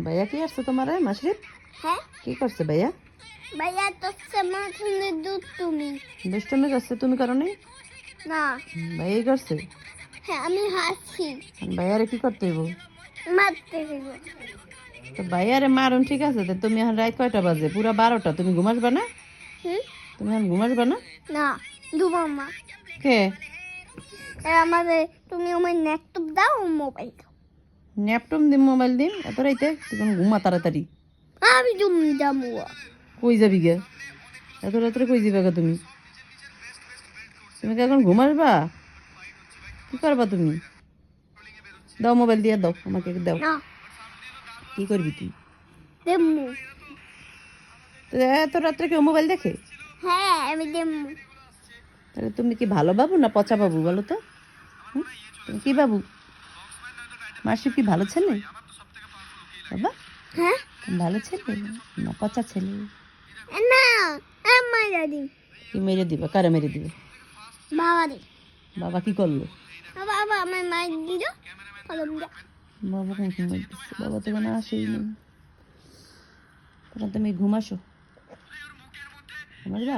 ভাইয়া কি আসছে তোমার মাসরিফ? হ্যাঁ কি করছে ভাইয়া? ভাইয়া তো মাথনের দুধ তুমি দুষ্টমি করছে, তুমি করো নি? না। ভাইয়াই করছে। হ্যাঁ আমি হাসছি ভাইয়ারে কি করতে হইব? মারতে দিব। তো ভাইয়ারে মারুন ঠিক আছে, তো তুমি এখন রাত কয়টা বাজে? পুরা 12টা। তুমি ঘুমাসবা না? হুম তুমি এখন ঘুমাসবা না? না দুবাম্মা কে? আমাদের তুমি আমার ল্যাপটপ দাও মোবাইল দাও। ল্যাপটপ দিম, মোবাইল দিম, এত রাইতে? তুমি ঘুমা তাড়াতাড়ি। আমি তুমি যাবো কই যাবি গে? এত রাত্রে কই যাবে তুমি? তুমি কি এখন ঘুমাসবা? কি করবা তুমি? দাও মোবাইল দিয়ে দাও, আমাকে দাও। না কি করবি তুই? দেমু। তো এত রাত্রে কেউ মোবাইল দেখে? হ্যাঁ আমি দেমু। তাহলে তুমি কি ভালো বাবু না পচা বাবু বলো তো? হুম? তুমি কি বাবু? মাসি কি ভালো ছেলে বাবা? হ্যাঁ তুমি ভালো ছেলে না পচা ছেলে? না আমার দাদি কি মেরে দিবে? কারে মেরে দিবে? বাবা দি বাবা কি করলো? বাবা আমার মায়ের দিল কলম দিয়া। বাবা কেন ঘুমাই দিচ্ছে? বাবা তো কোনো আসেই নেই। তখন তুমি ঘুমাসো, ঘুমাসবা?